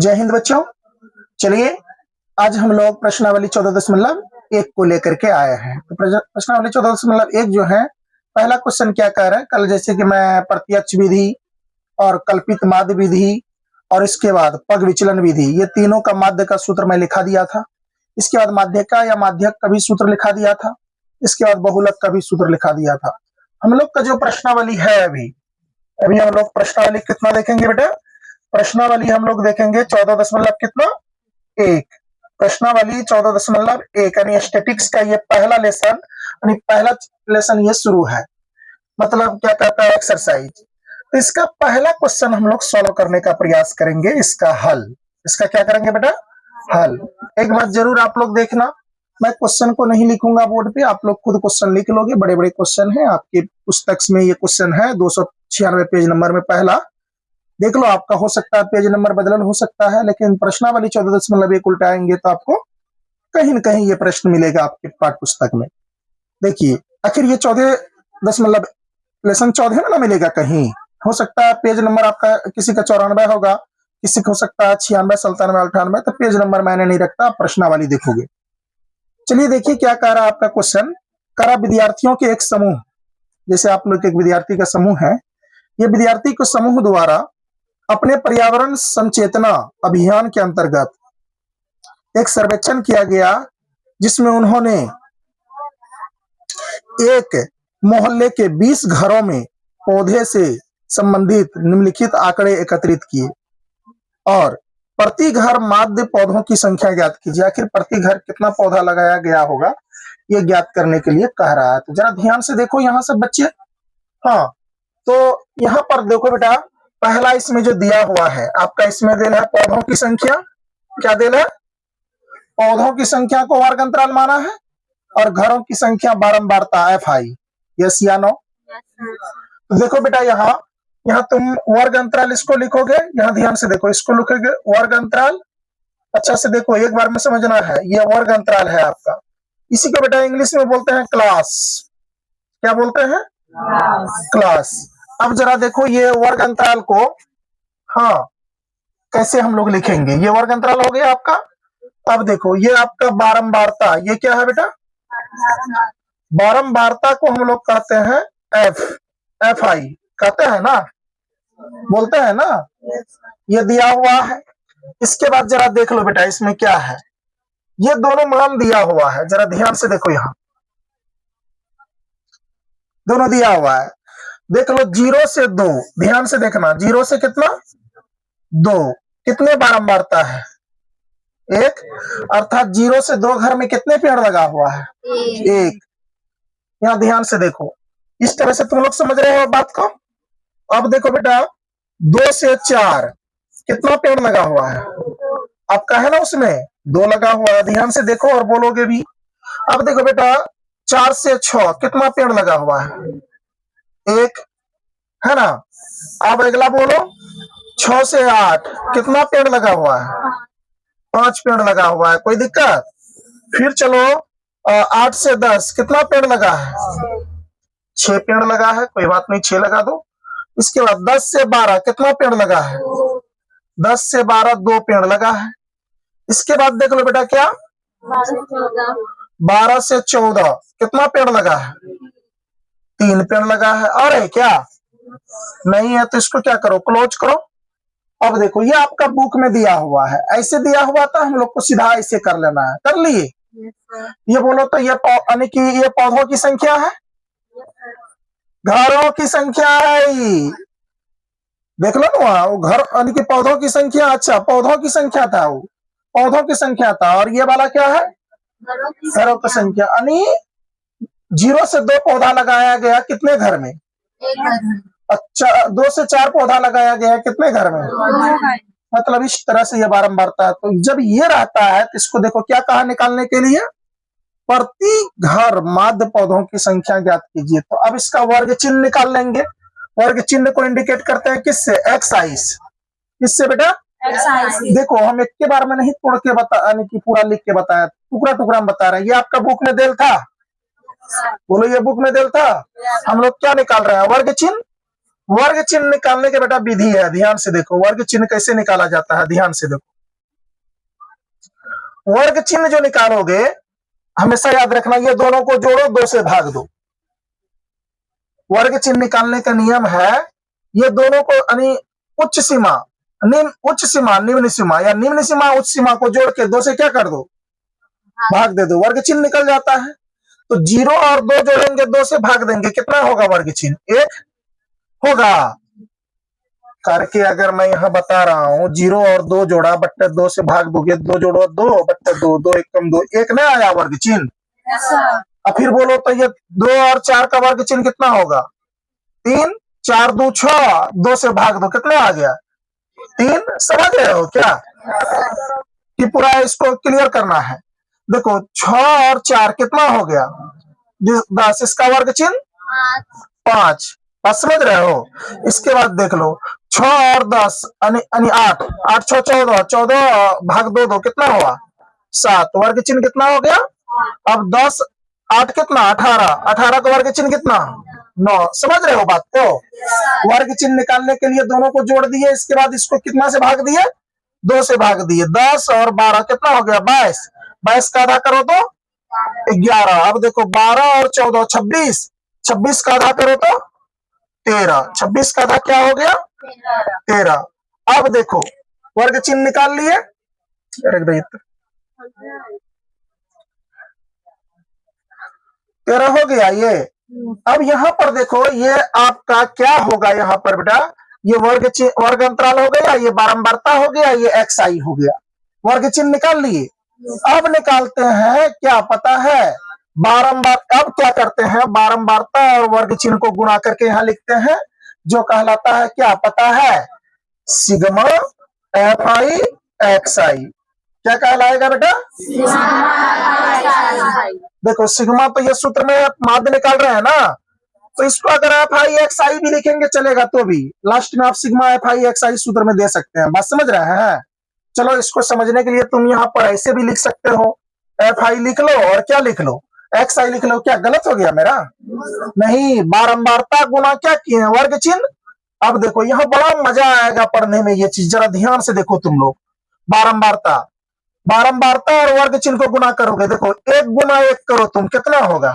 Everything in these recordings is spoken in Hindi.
जय हिंद बच्चों। चलिए आज हम लोग प्रश्नावली 14.1 को लेकर के आए हैं। तो प्रश्नावली 14.1 जो है, पहला क्वेश्चन क्या कह रहा है, कल जैसे कि मैं प्रत्यक्ष विधि और कल्पित माध्य विधि और इसके बाद पग विचलन विधि, ये तीनों का माध्य का सूत्र मैं लिखा दिया था। इसके बाद माध्य का या माध्यक का भी सूत्र लिखा दिया था। इसके बाद बहुलक का भी सूत्र लिखा दिया था। हम लोग का जो प्रश्नावली है, अभी हम लोग प्रश्नावली कितना देखेंगे बेटा? प्रश्नावली हम लोग देखेंगे 14.1। प्रश्नावली 14.1 यानी स्टैटिक्स का ये पहला लेसन, यानी पहला लेसन ये शुरू है। मतलब क्या कहता है, एक्सरसाइज। तो इसका पहला क्वेश्चन हम लोग सॉल्व करने का प्रयास करेंगे। इसका हल, इसका क्या करेंगे बेटा? हल। एक बात जरूर आप लोग देखना, मैं क्वेश्चन को नहीं लिखूंगा बोर्ड पे, आप लोग खुद क्वेश्चन लिख लोगे। बड़े बड़े क्वेश्चन है आपके पुस्तक में, ये क्वेश्चन है 296 पेज नंबर में पहला। देख लो, आपका हो सकता है पेज नंबर बदलन हो सकता है, लेकिन प्रश्नावली 14.1 उल्टाएंगे तो आपको कहीं न कहीं ये प्रश्न मिलेगा आपके पाठ्य पुस्तक में। देखिए, आखिर ये 14 लेसन 14 में ना मिलेगा कहीं। हो सकता है पेज नंबर आपका किसी का 94 होगा, किसी को हो सकता है 96, 97, 98। तो पेज नंबर मैंने नहीं रखता, आप प्रश्नावली देखोगे। चलिए देखिए क्या कह रहा है आपका क्वेश्चन। कह रहा विद्यार्थियों के एक समूह, जैसे आप लोग एक विद्यार्थी का समूह है, ये विद्यार्थी को समूह द्वारा अपने पर्यावरण संचेतना अभियान के अंतर्गत एक सर्वेक्षण किया गया, जिसमें उन्होंने एक मोहल्ले के 20 घरों में पौधे से संबंधित निम्नलिखित आंकड़े एकत्रित किए और प्रति घर माध्य पौधों की संख्या ज्ञात कीजिए। आखिर प्रति घर कितना पौधा लगाया गया होगा, ये ज्ञात करने के लिए कह रहा है। तो जरा ध्यान से देखो यहाँ से बच्चे। हाँ, तो यहाँ पर देखो बेटा, पहला इसमें जो दिया हुआ है आपका, इसमें देना है पौधों की संख्या। क्या देना है? पौधों की संख्या को वर्ग अंतराल माना है और घरों की संख्या बारंबारता FI। यस या नो? तो देखो बेटा, यहाँ तुम वर्ग अंतराल इसको लिखोगे, यहाँ ध्यान से देखो, इसको लिखोगे वर्ग अंतराल। अच्छा से देखो, एक बार में समझना है, ये वर्ग अंतराल है आपका। इसी को बेटा इंग्लिश में बोलते हैं क्लास। क्या बोलते हैं? क्लास। अब जरा देखो ये वर्ग अंतराल को, हाँ, कैसे हम लोग लिखेंगे। ये वर्ग अंतराल हो गया आपका। अब देखो ये आपका बारंबारता, ये क्या है बेटा? बारंबारता को हम लोग कहते हैं FI कहते हैं ना, बोलते हैं ना। ये दिया हुआ है। इसके बाद जरा देख लो बेटा, इसमें क्या है, ये दोनों मान दिया हुआ है। जरा ध्यान से देखो, यहाँ दोनों दिया हुआ है। देख लो 0 से 2, ध्यान से देखना, 0 से कितना? 2। कितने बारंबारता है? 1। अर्थात 0 से 2 घर में कितने पेड़ लगा हुआ है? 1। यहाँ ध्यान से देखो, इस तरह से तुम लोग समझ रहे हो बात को। अब देखो बेटा, 2 से 4 कितना पेड़ लगा हुआ है? आपका है ना, उसमें 2 लगा हुआ है। ध्यान से देखो और बोलोगे भी। अब देखो बेटा, 4 से 6 कितना पेड़ लगा हुआ है? 1, है ना। अब अगला बोलो, 6 से 8 कितना पेड़ लगा हुआ है? 5 पेड़ लगा हुआ है। कोई दिक्कत? फिर चलो 8 से 10 कितना पेड़ लगा है? 6 पेड़ लगा है। कोई बात नहीं, 6 लगा दो। इसके बाद 10 से 12 कितना पेड़ लगा है? 10 से 12 2 पेड़ लगा है। इसके बाद देख लो बेटा, क्या 12 से 14 कितना पेड़ लगा है? 3 पेड़ लगा है। और है क्या? नहीं है। तो इसको क्या करो, क्लोज करो। अब देखो, ये आपका बुक में दिया हुआ है, ऐसे दिया हुआ था, हम लोग को सीधा ऐसे कर लेना है। कर लिए? ये बोलो तो ये यानी कि ये पौधों की संख्या है, घरों की संख्या है। देख लो ना, वो घर यानी कि पौधों की संख्या। अच्छा, पौधों की संख्या था, वो पौधों की संख्या था। और ये वाला क्या है? घरों की संख्या। यानी 0 से 2 पौधा लगाया गया कितने घर में? अच्छा, 2 से 4 पौधा लगाया गया कितने घर में? मतलब इस तरह से ये बारंबारता है। तो जब ये रहता है तो इसको देखो क्या कहा निकालने के लिए, प्रति घर माध्य पौधों की संख्या ज्ञात कीजिए। तो अब इसका वर्ग चिन्ह निकाल लेंगे। वर्ग चिन्ह को इंडिकेट करते हैं किससे? एक्साइस। किससे बेटा? एक्साइस। देखो, हम एक के बार में नहीं तोड़ के बता, यानी कि पूरा लिख के बताया, टुकड़ा टुकड़ा में बता रहे हैं। ये आपका बुक में देल था, बोलो ये बुक में देल था। हम लोग क्या निकाल रहे हैं? वर्ग चिन्ह। वर्ग चिन्ह निकालने के बेटा विधि है, ध्यान से देखो वर्ग चिन्ह कैसे निकाला जाता है, ध्यान से देखो। वर्ग चिन्ह जो निकालोगे हमेशा याद रखना, ये दोनों को जोड़ो, 2 से भाग दो। वर्ग चिन्ह निकालने का नियम है, ये दोनों को यानी उच्च सीमा उच्च सीमा निम्न सीमा या निम्न सीमा उच्च सीमा को जोड़ के 2 से क्या कर दो, भाग दे दो, वर्ग चिन्ह निकल जाता है। तो 0 और 2 जोड़ेंगे, 2 से भाग देंगे, कितना होगा वर्ग चिन्ह, 1 होगा। करके अगर मैं यहाँ बता रहा हूँ 0 और 2 जोड़ा बट्टे 2 से भाग दोगे, 2 जोड़ो 2 बट्टे 2, 2 1 कम 2, 1 नहीं आया वर्ग चिन्ह। अब फिर बोलो तो ये 2 और 4 का वर्ग चिन्ह कितना होगा, 3, 4 2 6, 2 से भाग दो, कितना आ गया 3। समझ रहे हो क्या कि पूरा इसको क्लियर करना है। देखो 6 और 4 कितना हो गया 10, इसका वर्ग चिन्ह 5, बात समझ रहे हो। इसके बाद देख लो 6 और 10 यानी 8, 8 6 14, 14 भाग 2 2 कितना हुआ 7, वर्ग चिन्ह कितना हो गया। अब 10 8 कितना 18, 18 का वर्ग चिन्ह कितना 9। समझ रहे हो बात को। वर्ग चिन्ह निकालने के लिए दोनों को जोड़ दिए, इसके बाद इसको कितना से भाग दिए, 2 से भाग दिए। 10 और 12 कितना हो गया 22, 22 का आधा करो तो 11। अब देखो 12 और 14 26, 26 का आधा करो तो 13, 26 का आधा क्या हो गया 13। अब देखो वर्ग चिन्ह निकाल लिए, रख दे 13 हो गया ये। अब यहाँ पर देखो ये आपका क्या होगा, यहाँ पर बेटा ये वर्ग अंतराल हो गया, ये बारंबारता हो गया, ये एक्स आई हो गया। वर्ग चिन्ह निकाल लिए। अब निकालते हैं क्या पता है बारंबार। अब क्या करते हैं, बारंबारता और वर्ग चिन्ह को गुणा करके यहाँ लिखते हैं, जो कहलाता है क्या पता है, सिग्मा एफ आई एक्स आई। क्या कहलाएगा बेटा, देखो सिग्मा तो ये सूत्र में माध्य निकाल रहे हैं ना, तो इसको अगर एफ आई एक्स आई भी लिखेंगे चलेगा, तो भी लास्ट में आप सिग्मा एफ आई एक्स आई सूत्र में दे सकते हैं। बात समझ रहे हैं। चलो इसको समझने के लिए तुम यहाँ पर ऐसे भी लिख सकते हो, एफ आई लिख लो और क्या लिख लो एक्स आई लिख लो। क्या गलत हो गया मेरा, नहीं, बारंबारता गुना क्या किए हैं वर्ग चिन्ह। अब देखो यहाँ बड़ा मजा आएगा पढ़ने में, ये चीज जरा ध्यान से देखो तुम लोग। बारंबारता और वर्ग चिन्ह को गुना करोगे, देखो 1 गुना 1 करो तुम, कितना होगा,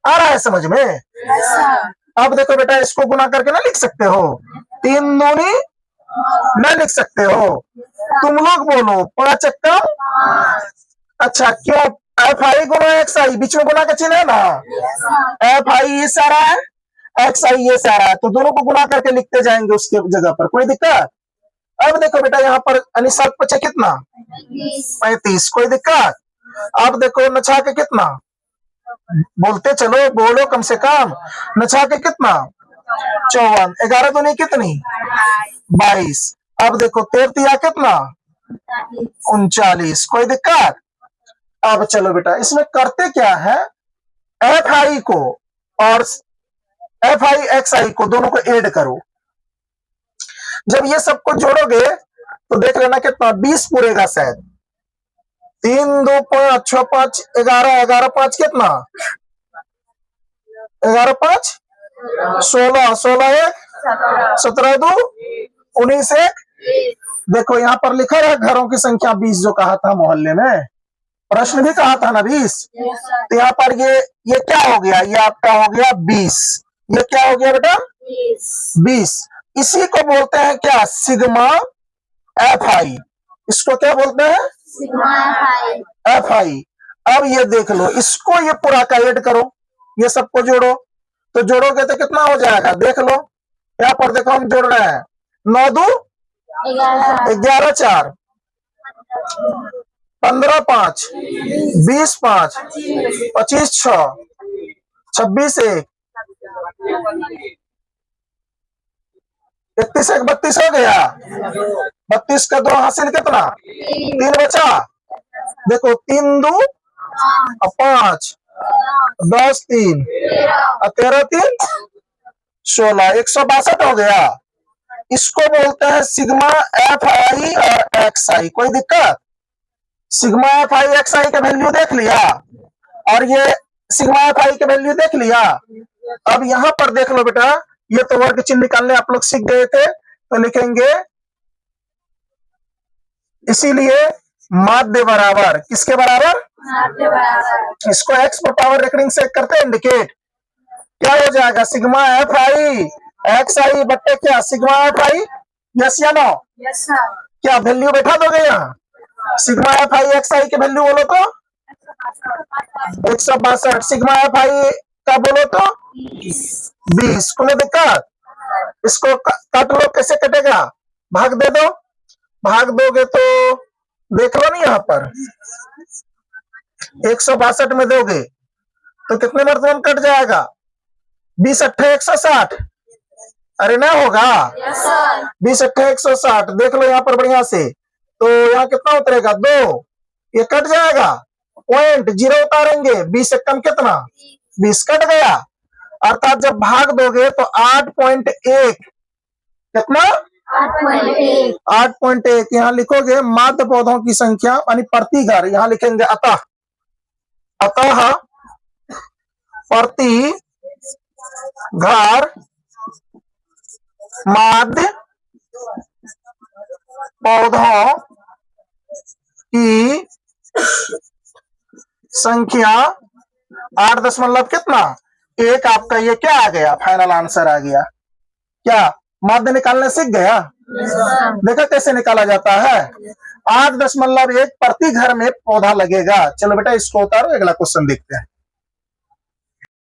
आ रहा है समझ में। अब देखो बेटा इसको गुना करके ना लिख सकते हो, 3 दूनी न लिख सकते हो, तुम लोग बोलो 5 एक्का। अच्छा क्यों, एफ आई गुना एक्स आई, बीच में गुना का चिन्ह है ना, एफ आई ये सारा है, एक्स आई ये सारा है, तो दोनों को गुना करके लिखते जाएंगे उसके जगह पर, कोई दिक्कत। अब देखो बेटा यहाँ पर 7 पचे कितना 35, कोई दिक्कत। अब देखो नछा के कितना, बोलते चलो बोलो कम से कम, नछा के कितना 54, 11 दूनी कितनी 22। अब देखो 13 कितना 39, कोई दिक्कत। अब चलो बेटा इसमें करते क्या है, एफ आई को और एफ आई एक्स आई को दोनों को ऐड करो। जब ये सबको जोड़ोगे तो देख लेना कितना 20 पूरेगा शायद, 3 2 5 6 5 11, 11 5 कितना 11 5 16, 16 1 17 2 19 1। देखो यहाँ पर लिखा है घरों की संख्या 20 जो कहा था मोहल्ले में, प्रश्न भी कहा था ना 20। तो यहाँ पर ये क्या हो गया, ये आपका हो गया 20, ये क्या हो गया बेटा 20। इसी को बोलते हैं क्या, सिग्मा एफ आई। इसको क्या बोलते हैं, सिग्मा एफ आई। अब ये देख लो इसको ये पूरा का ऐड करो, ये सबको जोड़ो, तो जोड़ोगे तो कितना हो जाएगा, देख लो यहाँ पर देखो हम जोड़ रहे हैं 9 2 11 4 15 5 20 5 25 6 26 1 31 1 32 हो गया, 32 का 2 हासिल कितना 3 बचा। देखो 3 2 5 10 3 13 3 16, 162 हो गया। इसको बोलते हैं सिग्मा एफ आई और एक्स आई, कोई दिक्कत। सिग्मा एफ आई एक्स आई का वैल्यू देख लिया और ये सिग्मा एफ आई का वैल्यू देख लिया। अब यहाँ पर देख लो बेटा ये तो वर्ग चिन्ह निकालने आप लोग सीख गए थे, तो लिखेंगे इसीलिए माध्य बराबर किसके बराबर, माध्य बराबर। इसको x पर पावर रेकरिंग से करते हैं इंडिकेट, क्या हो जाएगा सिग्मा एफ आई एक्स आई बट्टे क्या सिग्मा एफ आई, यस या नो, यस सर। क्या वैल्यू बैठा दोगे यहाँ, सिग्मा एफ आई एक्स आई की वैल्यू बोलो तो 162, सिग्मा एफ आई का बोलो तो 20, कोई दिक्कत, इसको काट लो, कैसे कटेगा, भाग दे दो, भाग दोगे तो देख लो नहीं यहाँ पर 162 में दोगे तो कितने मरतबा कट जाएगा, 20 अट्ठे 160, अरे ना होगा, 20 अट्ठे 160, देख लो यहाँ पर बढ़िया से, तो यहाँ कितना उतरेगा 2, ये कट जाएगा, पॉइंट 0 उतारेंगे, 20 से कम कितना 20 कट गया, अर्थात जब भाग दोगे तो 8.1 कितना 8.1 यहाँ लिखोगे माध्य पौधों की संख्या यानी प्रति घर, यहाँ लिखेंगे अतः प्रति घर माध्य पौधों की संख्या 8 दशमलव कितना 1, आपका ये क्या आ गया, फाइनल आंसर आ गया। क्या माध्य निकालने सीख गया, देखा कैसे निकाला जाता है, 8.1 प्रति घर में पौधा लगेगा। चलो बेटा इसको उतारो, अगला क्वेश्चन देखते हैं।